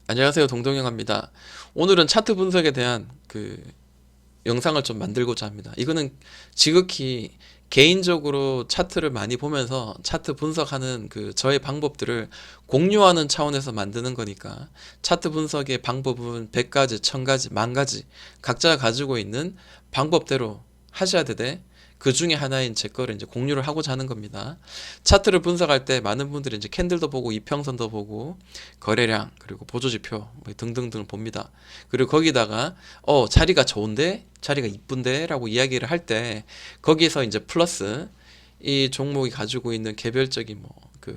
안녕하세요. 동동영입니다. 오늘은 차트 분석에 대한 영상을 좀 만들고자 합니다. 이거는 지극히 개인적으로 차트를 많이 보면서 차트 분석하는 저의 방법들을 공유하는 차원에서 만드는 거니까 차트 분석의 방법은 100가지, 1000가지, 만가지 각자가 가지고 있는 방법대로 하셔야 되되 그 중에 하나인 제 거를 이제 공유를 하고자 하는 겁니다. 차트를 분석할 때 많은 분들이 이제 캔들도 보고 이평선도 보고 거래량 그리고 보조지표 뭐 등등등 봅니다. 그리고 거기다가 자리가 좋은데 자리가 이쁜데 라고 이야기를 할 때 거기서 이제 플러스 이 종목이 가지고 있는 개별적인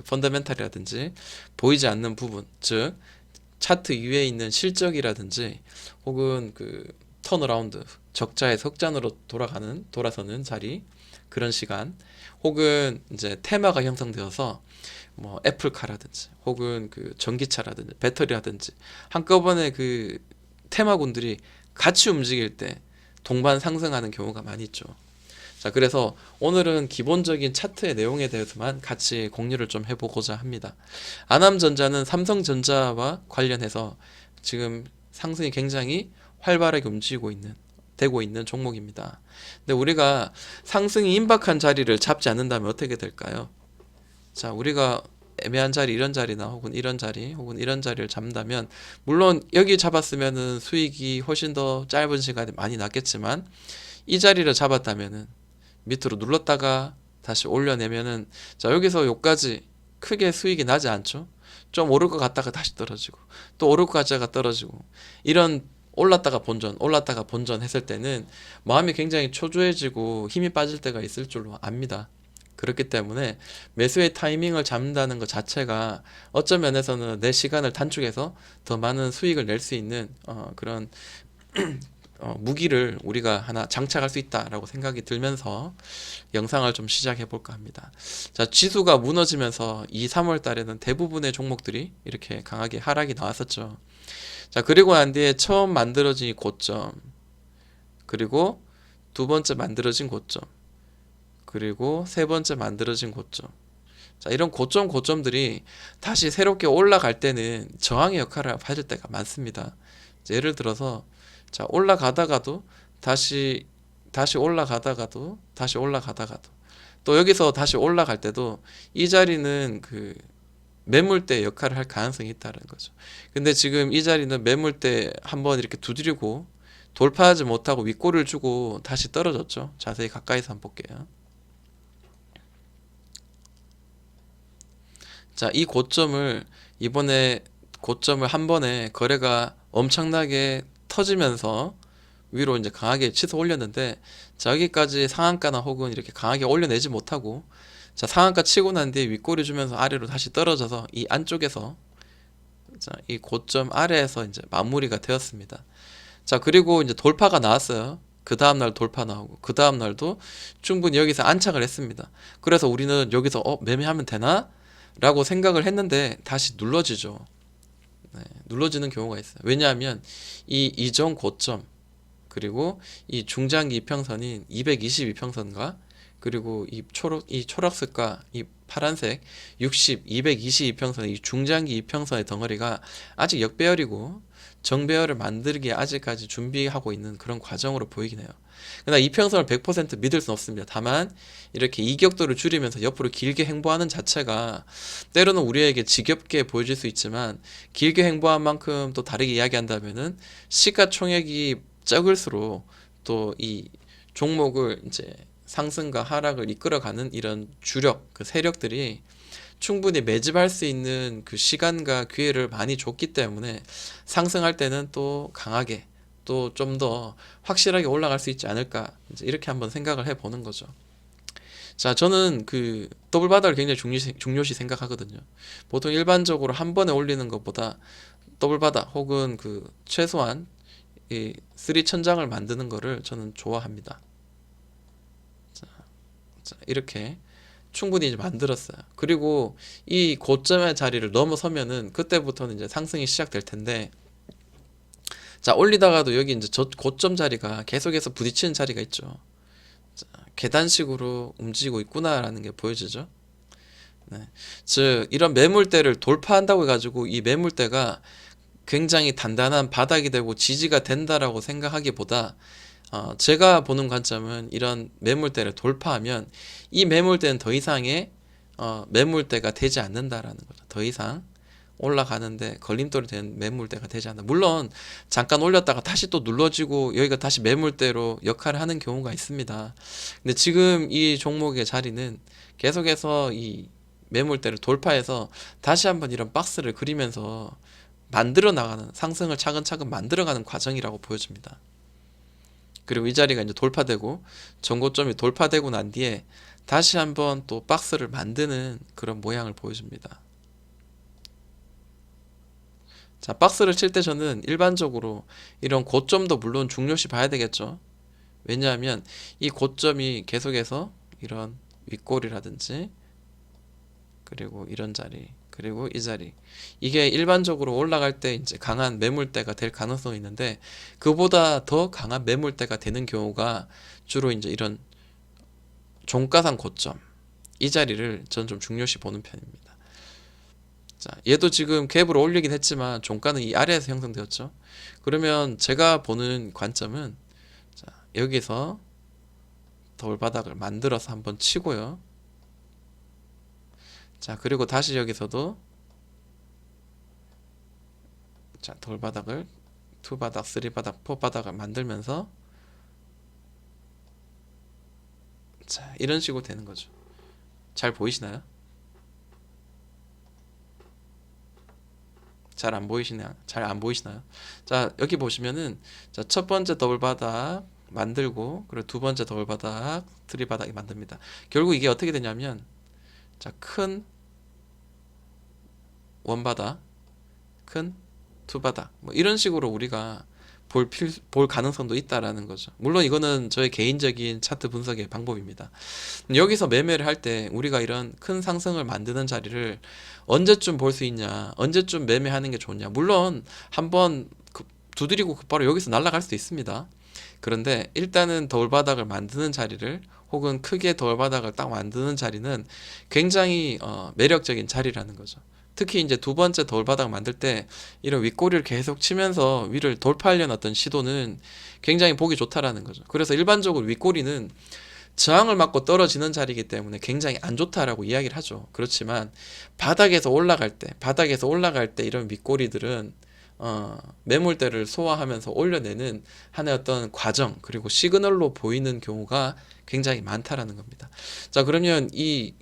펀더멘탈이라든지 보이지 않는 부분, 즉 차트 위에 있는 실적이라든지 혹은 턴어라운드 적자의 석잔으로 돌아서는 자리, 그런 시간, 혹은 이제 테마가 형성되어서 뭐 애플카라든지 혹은 전기차라든지 배터리라든지 한꺼번에 테마군들이 같이 움직일 때 동반 상승하는 경우가 많이 있죠. 자, 그래서 오늘은 기본적인 차트의 내용에 대해서만 같이 공유를 좀 해보고자 합니다. 아남전자는 삼성전자와 관련해서 지금 상승이 굉장히 활발하게 되고 있는 종목입니다. 근데 우리가 상승이 임박한 자리를 잡지 않는다면 어떻게 될까요? 자, 우리가 애매한 자리, 이런 자리나 혹은 이런 자리, 혹은 이런 자리를 잡는다면 물론 여기 잡았으면은 수익이 훨씬 더 짧은 시간에 많이 났겠지만 이 자리를 잡았다면은 밑으로 눌렀다가 다시 올려내면은 자, 여기서 여기까지 크게 수익이 나지 않죠. 좀 오를 것 같다가 다시 떨어지고 또 오를 것 같다가 떨어지고 이런 올랐다가 본전 했을 때는 마음이 굉장히 초조해지고 힘이 빠질 때가 있을 줄로 압니다. 그렇기 때문에 매수의 타이밍을 잡는다는 것 자체가 어떤 면에서는 내 시간을 단축해서 더 많은 수익을 낼 수 있는 그런 무기를 우리가 하나 장착할 수 있다라고 생각이 들면서 영상을 좀 시작해 볼까 합니다. 자, 지수가 무너지면서 2, 3월 달에는 대부분의 종목들이 이렇게 강하게 하락이 나왔었죠. 자, 그리고 난 뒤에 처음 만들어진 고점, 그리고 두 번째 만들어진 고점, 그리고 세 번째 만들어진 고점. 자, 이런 고점들이 다시 새롭게 올라갈 때는 저항의 역할을 받을 때가 많습니다. 예를 들어서 자, 올라가다가도 다시 올라가다가도 또 여기서 다시 올라갈 때도 이 자리는 매물대 역할을 할 가능성이 있다는 거죠. 근데 지금 이 자리는 매물대 한번 이렇게 두드리고 돌파하지 못하고 윗골을 주고 다시 떨어졌죠. 자세히 가까이서 한번 볼게요. 자, 이 이번에 고점을 한 번에 거래가 엄청나게 터지면서 위로 이제 강하게 치솟 올렸는데, 자, 여기까지 상한가나 혹은 이렇게 강하게 올려내지 못하고, 자, 상한가 치고 난 뒤에 윗꼬리 주면서 아래로 다시 떨어져서 이 안쪽에서, 자, 이 고점 아래에서 이제 마무리가 되었습니다. 자, 그리고 이제 돌파가 나왔어요. 그 다음날 돌파 나오고, 그 다음날도 충분히 여기서 안착을 했습니다. 그래서 우리는 여기서 매매하면 되나? 라고 생각을 했는데 다시 눌러지죠. 네, 눌러지는 경우가 있어요. 왜냐하면 이 이전 고점, 그리고 이 중장기 이평선인 222평선과 그리고 이 초록색과 이 파란색 60, 222평선의 이 중장기 이평선의 덩어리가 아직 역배열이고 정배열을 만들기에 아직까지 준비하고 있는 그런 과정으로 보이긴 해요. 그러나 이평선을 100% 믿을 수는 없습니다. 다만 이렇게 이격도를 줄이면서 옆으로 길게 행보하는 자체가 때로는 우리에게 지겹게 보여질 수 있지만, 길게 행보한 만큼 또 다르게 이야기한다면은 시가총액이 적을수록 또 이 종목을 이제 상승과 하락을 이끌어가는 이런 주력 세력들이 충분히 매집할 수 있는 시간과 기회를 많이 줬기 때문에 상승할 때는 또 강하게 또 좀 더 확실하게 올라갈 수 있지 않을까, 이제 이렇게 한번 생각을 해보는 거죠. 자, 저는 더블 바닥을 굉장히 중요시 생각하거든요. 보통 일반적으로 한 번에 올리는 것보다 더블 바닥 혹은 최소한 이 쓰리 천장을 만드는 거를 저는 좋아합니다. 자, 이렇게 충분히 이제 만들었어요. 그리고 이 고점의 자리를 넘어서면은 그때부터는 이제 상승이 시작될 텐데, 자, 올리다가도 여기 이제 저 고점 자리가 계속해서 부딪히는 자리가 있죠. 자, 계단식으로 움직이고 있구나라는 게 보여지죠. 네. 즉 이런 매물대를 돌파한다고 해가지고 이 매물대가 굉장히 단단한 바닥이 되고 지지가 된다라고 생각하기보다 제가 보는 관점은 이런 매물대를 돌파하면 이 매물대는 더 이상의 매물대가 되지 않는다라는 거죠. 더 이상 올라가는데 걸림돌이 된 매물대가 되지 않는다. 물론 잠깐 올렸다가 다시 또 눌러지고 여기가 다시 매물대로 역할을 하는 경우가 있습니다. 근데 지금 이 종목의 자리는 계속해서 이 매물대를 돌파해서 다시 한번 이런 박스를 그리면서 만들어 나가는, 상승을 차근차근 만들어가는 과정이라고 보여집니다. 그리고 이 자리가 이제 돌파되고 전고점이 돌파되고 난 뒤에 다시 한번 또 박스를 만드는 그런 모양을 보여줍니다. 자, 박스를 칠 때 저는 일반적으로 이런 고점도 물론 중요시 봐야 되겠죠. 왜냐하면 이 고점이 계속해서 이런 윗골이라든지 그리고 이런 자리, 그리고 이 자리, 이게 일반적으로 올라갈 때 이제 강한 매물대가 될 가능성이 있는데 그보다 더 강한 매물대가 되는 경우가 주로 이제 이런 종가상 고점, 이 자리를 저는 좀 중요시 보는 편입니다. 자, 얘도 지금 갭으로 올리긴 했지만 종가는 이 아래에서 형성되었죠. 그러면 제가 보는 관점은, 자, 여기서 돌바닥을 만들어서 한번 치고요. 자, 그리고 다시 여기서도, 자, 돌바닥을 2바닥, 3바닥, 4바닥을 만들면서, 자, 이런 식으로 되는 거죠. 잘 보이시나요? 잘 안 보이시나요? 잘 안 보이시나요? 자, 여기 보시면은, 자, 첫 번째 더블바닥 만들고, 그리고 두 번째 더블바닥, 3바닥이 만듭니다. 결국 이게 어떻게 되냐면, 자, 큰 원바닥, 큰 투바닥, 뭐 이런 식으로 우리가 볼 가능성도 있다라는 거죠. 물론 이거는 저의 개인적인 차트 분석의 방법입니다. 여기서 매매를 할 때 우리가 이런 큰 상승을 만드는 자리를 언제쯤 볼 수 있냐, 언제쯤 매매하는 게 좋냐. 물론 한번 두드리고 바로 여기서 날아갈 수도 있습니다. 그런데 일단은 돌바닥을 만드는 자리를, 혹은 크게 돌바닥을 딱 만드는 자리는 굉장히 매력적인 자리라는 거죠. 특히 이제 두 번째 돌바닥 만들 때 이런 윗꼬리를 계속 치면서 위를 돌파하려는 어떤 시도는 굉장히 보기 좋다라는 거죠. 그래서 일반적으로 윗꼬리는 저항을 맞고 떨어지는 자리이기 때문에 굉장히 안 좋다라고 이야기를 하죠. 그렇지만 바닥에서 올라갈 때 이런 윗꼬리들은 매물대를 소화하면서 올려내는 하나의 어떤 과정, 그리고 시그널로 보이는 경우가 굉장히 많다라는 겁니다. 자, 그러면 이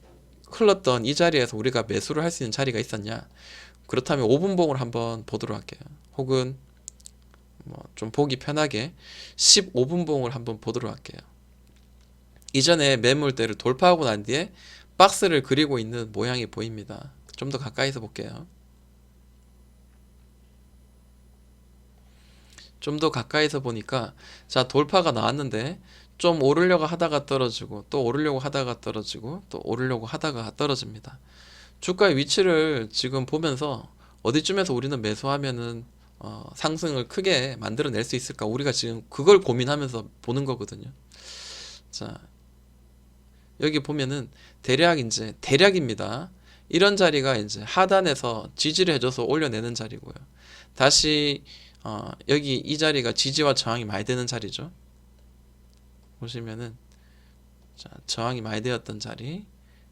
흘렀던 이 자리에서 우리가 매수를 할 수 있는 자리가 있었냐? 그렇다면 5분봉을 한번 보도록 할게요. 혹은 뭐 좀 보기 편하게 15분봉을 한번 보도록 할게요. 이전에 매물대를 돌파하고 난 뒤에 박스를 그리고 있는 모양이 보입니다. 좀 더 가까이서 볼게요. 좀 더 가까이서 보니까, 자, 돌파가 나왔는데 좀 오르려고 하다가 떨어지고, 또 오르려고 하다가 떨어지고, 또 오르려고 하다가 떨어집니다. 주가의 위치를 지금 보면서 어디쯤에서 우리는 매수하면은 상승을 크게 만들어낼 수 있을까, 우리가 지금 그걸 고민하면서 보는 거거든요. 자, 여기 보면은 대략입니다. 이런 자리가 이제 하단에서 지지를 해줘서 올려내는 자리고요. 다시 여기 이 자리가 지지와 저항이 많이 되는 자리죠. 보시면은, 자, 저항이 많이 되었던 자리,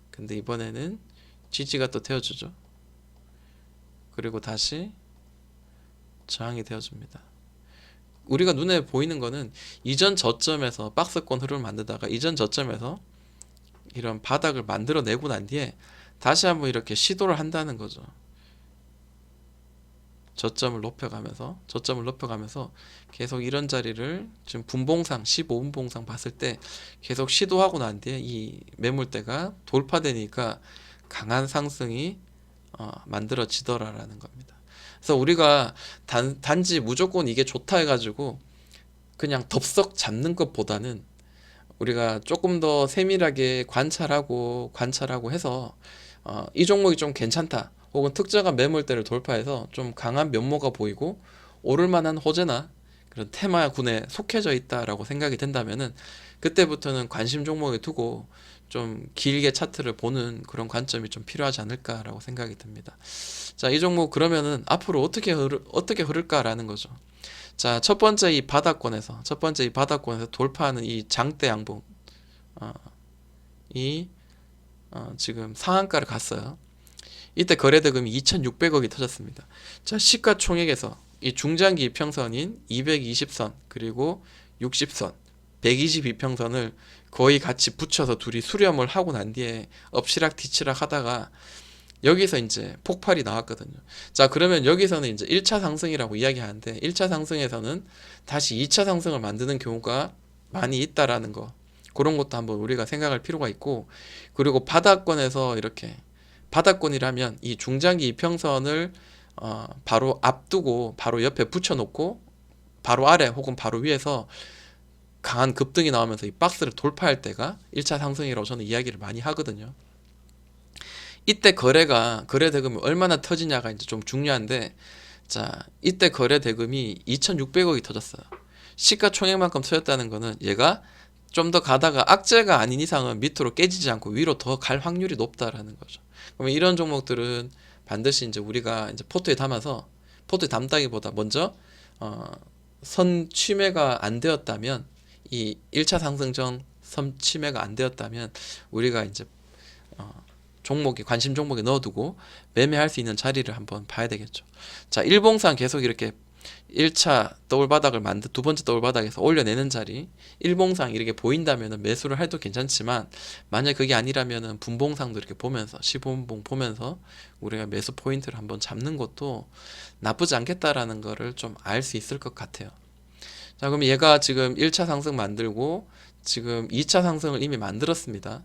근데 이번에는 지지가 또 되어주죠. 그리고 다시 저항이 되어줍니다. 우리가 눈에 보이는 거는 이전 저점에서 박스권 흐름을 만들다가 이전 저점에서 이런 바닥을 만들어내고 난 뒤에 다시 한번 이렇게 시도를 한다는 거죠. 저점을 높여가면서 계속 이런 자리를 지금 분봉상 15분봉상 봤을 때 계속 시도하고 난 뒤에 이 매물대가 돌파되니까 강한 상승이 만들어지더라라는 겁니다. 그래서 우리가 단지 무조건 이게 좋다 해가지고 그냥 덥석 잡는 것보다는 우리가 조금 더 세밀하게 관찰하고 해서 이 종목이 좀 괜찮다, 혹은 특정한 매물대를 돌파해서 좀 강한 면모가 보이고 오를 만한 호재나 그런 테마군에 속해져 있다라고 생각이 된다면은 그때부터는 관심 종목에 두고 좀 길게 차트를 보는 그런 관점이 좀 필요하지 않을까라고 생각이 듭니다. 자, 이 종목 그러면은 앞으로 어떻게 흐를까라는 거죠. 자, 첫 번째 이 바닥권에서 돌파하는 이 장대 양봉, 어, 이 지금 상한가를 갔어요. 이때 거래대금이 2,600억이 터졌습니다. 자, 시가총액에서 이 중장기 이평선인 220선 그리고 60선, 122평선을 거의 같이 붙여서 둘이 수렴을 하고 난 뒤에 엎치락 뒤치락 하다가 여기서 이제 폭발이 나왔거든요. 자, 그러면 여기서는 이제 1차 상승이라고 이야기하는데 1차 상승에서는 다시 2차 상승을 만드는 경우가 많이 있다라는 거. 그런 것도 한번 우리가 생각할 필요가 있고, 그리고 바닥권에서 이렇게 바닥권이라면 이 중장기 이평선을 바로 앞두고 바로 옆에 붙여놓고 바로 아래 혹은 바로 위에서 강한 급등이 나오면서 이 박스를 돌파할 때가 1차 상승이라고 저는 이야기를 많이 하거든요. 이때 거래 대금이 얼마나 터지냐가 이제 좀 중요한데, 자, 이때 거래 대금이 2,600억이 터졌어요. 시가총액만큼 터졌다는 거는 얘가 좀 더 가다가 악재가 아닌 이상은 밑으로 깨지지 않고 위로 더 갈 확률이 높다라는 거죠. 그러면 이런 종목들은 반드시 이제 우리가 이제 포트에 담다기보다 먼저 선 취매가 안 되었다면, 이 1차 상승 전 선 취매가 안 되었다면 우리가 이제 관심 종목에 넣어두고 매매할 수 있는 자리를 한번 봐야 되겠죠. 자, 일봉상 계속 이렇게 1차 더블바닥을 두 번째 더블바닥에서 올려내는 자리, 일봉상 이렇게 보인다면 매수를 해도 괜찮지만, 만약 그게 아니라면 분봉상도 이렇게 보면서 15분봉 보면서 우리가 매수 포인트를 한번 잡는 것도 나쁘지 않겠다라는 거를 좀 알 수 있을 것 같아요. 자, 그럼 얘가 지금 1차 상승 만들고 지금 2차 상승을 이미 만들었습니다.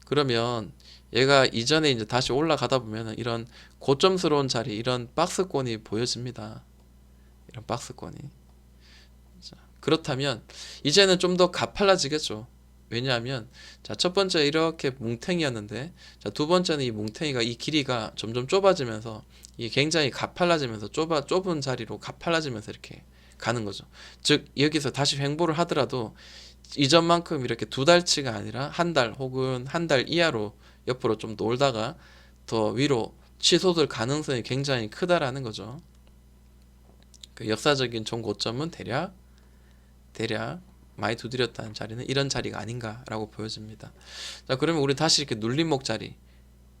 그러면 얘가 이전에 이제 다시 올라가다 보면 이런 고점스러운 자리, 이런 박스권이 보여집니다. 이런 박스권이. 자, 그렇다면 이제는 좀 더 가팔라지겠죠. 왜냐하면 자, 첫 번째 이렇게 뭉탱이였는데, 자, 두 번째는 이 뭉탱이가 이 길이가 점점 좁아지면서 이게 굉장히 가팔라지면서 좁은 자리로 가팔라지면서 이렇게 가는 거죠. 즉 여기서 다시 횡보를 하더라도 이전만큼 이렇게 두 달치가 아니라 한 달 혹은 한 달 이하로 옆으로 좀 놀다가 더 위로 치솟을 가능성이 굉장히 크다라는 거죠. 그 역사적인 종고점은 대략 많이 두드렸다는 자리는 이런 자리가 아닌가라고 보여집니다. 자, 그러면 우리 다시 이렇게 눌림목 자리,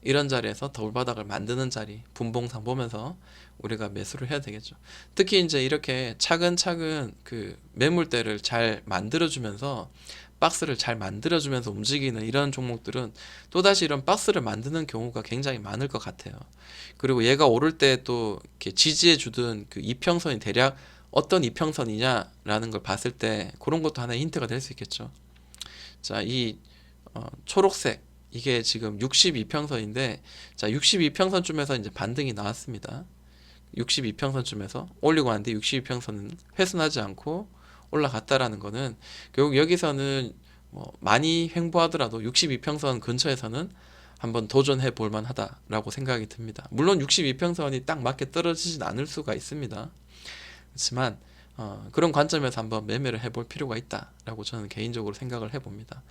이런 자리에서 더블바닥을 만드는 자리, 분봉상 보면서 우리가 매수를 해야 되겠죠. 특히 이제 이렇게 차근차근 그 매물대를 잘 만들어주면서, 박스를 잘 만들어주면서 움직이는 이런 종목들은 또다시 이런 박스를 만드는 경우가 굉장히 많을 것 같아요. 그리고 얘가 오를 때 또 이렇게 지지해주던 그 이평선이 대략 어떤 이평선이냐라는 걸 봤을 때 그런 것도 하나의 힌트가 될 수 있겠죠. 자, 이 초록색, 이게 지금 62평선인데, 자, 62평선쯤에서 이제 반등이 나왔습니다. 62평선쯤에서 올리고 왔는데 62평선은 훼손하지 않고 올라갔다라는 거는 결국 여기서는 뭐 많이 횡보하더라도 62평선 근처에서는 한번 도전해 볼 만하다라고 생각이 듭니다. 물론 62평선이 딱 맞게 떨어지진 않을 수가 있습니다. 그렇지만 그런 관점에서 한번 매매를 해볼 필요가 있다라고 저는 개인적으로 생각을 해봅니다.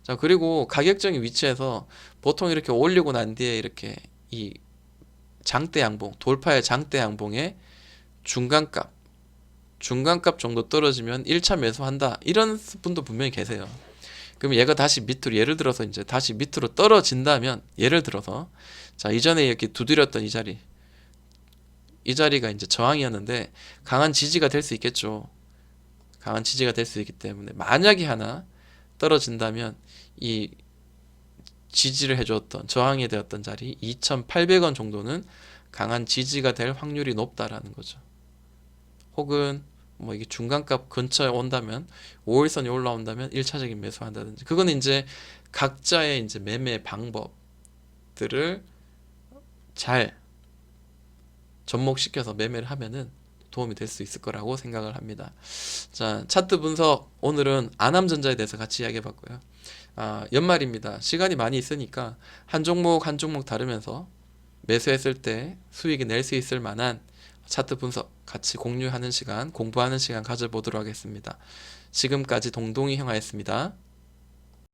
자, 그리고 가격적인 위치에서 보통 이렇게 올리고 난 뒤에 이렇게 이 장대 양봉, 돌파의 장대 양봉의 중간값 정도 떨어지면 1차 매수한다, 이런 분도 분명히 계세요. 그럼 얘가 다시 밑으로, 예를 들어서 이제 다시 밑으로 떨어진다면, 예를 들어서 자, 이전에 이렇게 두드렸던 이 자리가 이제 저항이었는데 강한 지지가 될 수 있겠죠. 강한 지지가 될 수 있기 때문에 만약에 하나 떨어진다면 이 지지를 해줬던, 저항이 되었던 자리 2,800원 정도는 강한 지지가 될 확률이 높다라는 거죠. 혹은 뭐 이게 중간값 근처에 온다면, 5일선이 올라온다면 1차적인 매수한다든지, 그거는 이제 각자의 이제 매매 방법들을 잘 접목시켜서 매매를 하면은 도움이 될 수 있을 거라고 생각을 합니다. 자, 차트 분석, 오늘은 아남전자에 대해서 같이 이야기해 봤고요. 연말입니다. 시간이 많이 있으니까 한 종목 한 종목 다르면서 매수했을 때 수익이 낼 수 있을 만한 차트 분석 같이 공유하는 시간, 공부하는 시간 가져보도록 하겠습니다. 지금까지 동동이 형아였습니다.